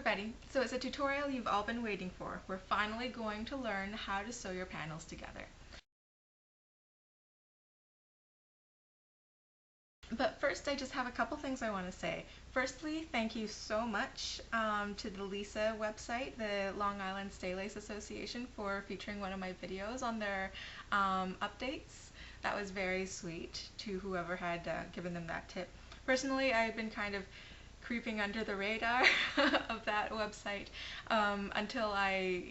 everybody! So it's a tutorial you've all been waiting for. We're finally going to learn how to sew your panels together. But first, I just have a couple things I want to say. Firstly, thank you so much to the Lisa website, the Long Island Stay Lace Association, for featuring one of my videos on their updates. That was very sweet to whoever had given them that tip. Personally, I've been kind of creeping under the radar of that website until I,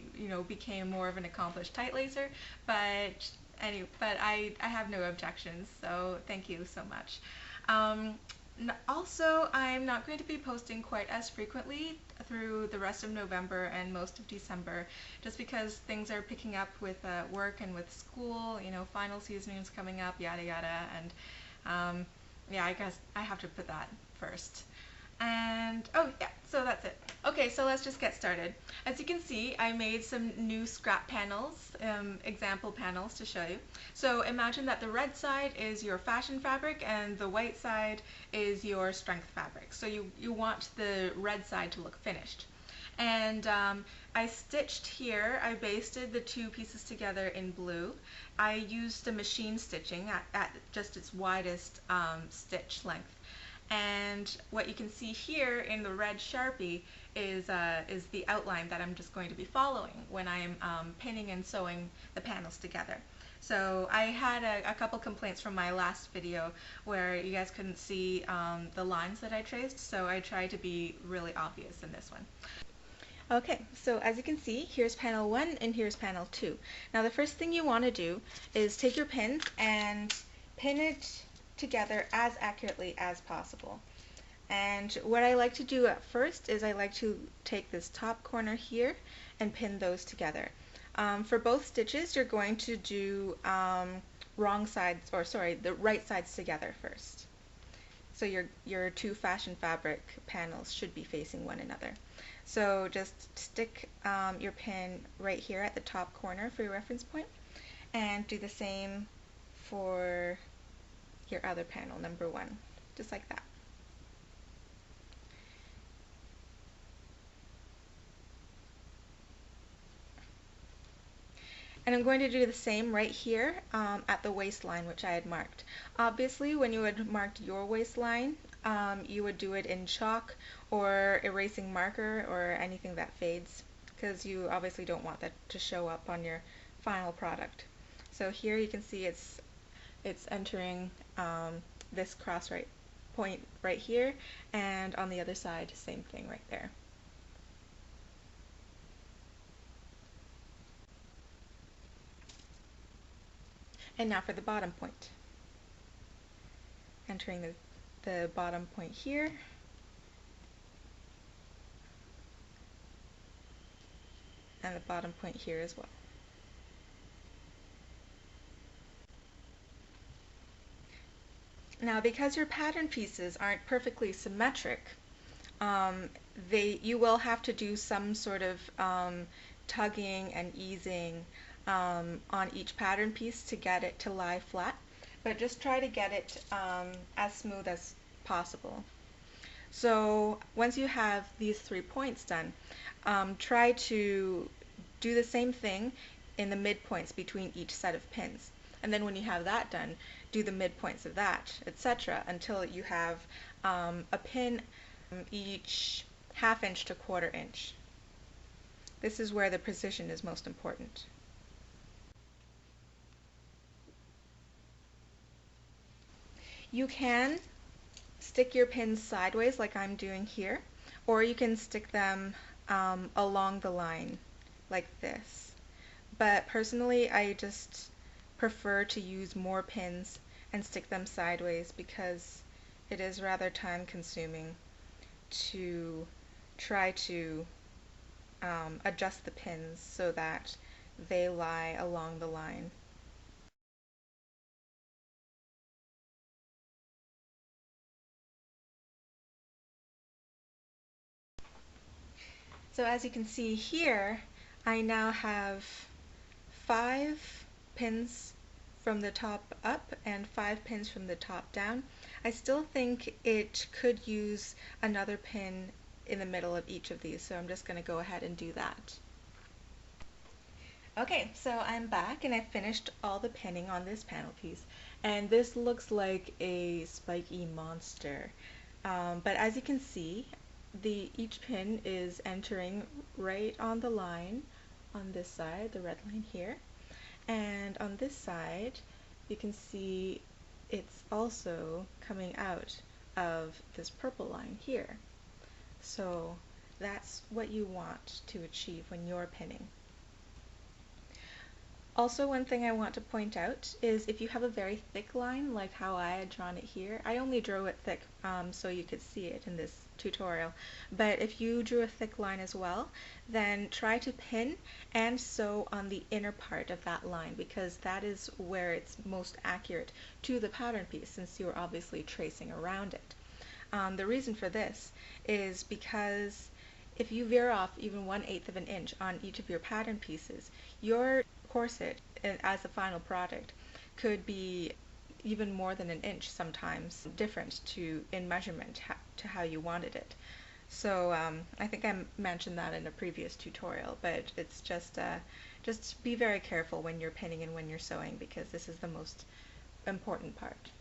became more of an accomplished tight lacer. But I have no objections, so thank you so much. Also, I'm not going to be posting quite as frequently through the rest of November and most of December, just because things are picking up with work and with school. Final season is coming up, yada yada, and yeah, I guess I have to put that first. And oh yeah, so that's it. Okay, so let's just get started. As you can see, I made some new scrap panels, example panels to show you. So imagine that the red side is your fashion fabric and the white side is your strength fabric. So you want the red side to look finished. And I stitched here, I basted the two pieces together in blue. I used the machine stitching at just its widest stitch length. And what you can see here in the red Sharpie is the outline that I'm just going to be following when I'm pinning and sewing the panels together. So I had a couple complaints from my last video where you guys couldn't see the lines that I traced, so I tried to be really obvious in this one. Okay, so as you can see, here's panel 1 and here's panel 2. Now the first thing you want to do is take your pin and pin it together as accurately as possible. And what I like to do at first is I like to take this top corner here and pin those together. For both stitches, you're going to do the right sides together first. So your two fashion fabric panels should be facing one another. So just stick your pin right here at the top corner for your reference point, and do the same for your other panel, number 1, just like that. And I'm going to do the same right here at the waistline, which I had marked. Obviously, when you had marked your waistline, you would do it in chalk or erasing marker or anything that fades, because you obviously don't want that to show up on your final product. So here you can see it's entering this cross point right here, and on the other side, same thing right there. And now for the bottom point. Entering the bottom point here, and the bottom point here as well. Now, because your pattern pieces aren't perfectly symmetric, you will have to do some sort of tugging and easing on each pattern piece to get it to lie flat, but just try to get it as smooth as possible. So once you have these 3 points done, try to do the same thing in the midpoints between each set of pins. And then when you have that done, do the midpoints of that, etc., until you have a pin each 1/2 inch to 1/4 inch. This is where the precision is most important. You can stick your pins sideways like I'm doing here, or you can stick them along the line like this. But personally, I just prefer to use more pins and stick them sideways because it is rather time consuming to try to adjust the pins so that they lie along the line. So as you can see here, I now have 5 pins from the top up and 5 pins from the top down. I still think it could use another pin in the middle of each of these, so I'm just going to go ahead and do that. Okay, so I'm back and I finished all the pinning on this panel piece, and this looks like a spiky monster. But as you can see, each pin is entering right on the line on this side, the red line here, and on this side you can see it's also coming out of this purple line here. So that's what you want to achieve when you're pinning. Also, one thing I want to point out is if you have a very thick line, like how I had drawn it here, I only drew it thick so you could see it in this tutorial, but if you drew a thick line as well, then try to pin and sew on the inner part of that line, because that is where it's most accurate to the pattern piece, since you're obviously tracing around it. The reason for this is because if you veer off even 1/8 of an inch on each of your pattern pieces, your corset as a final product could be even more than an inch sometimes different in measurement to how you wanted it. So I think I mentioned that in a previous tutorial, but it's just be very careful when you're pinning and when you're sewing, because this is the most important part.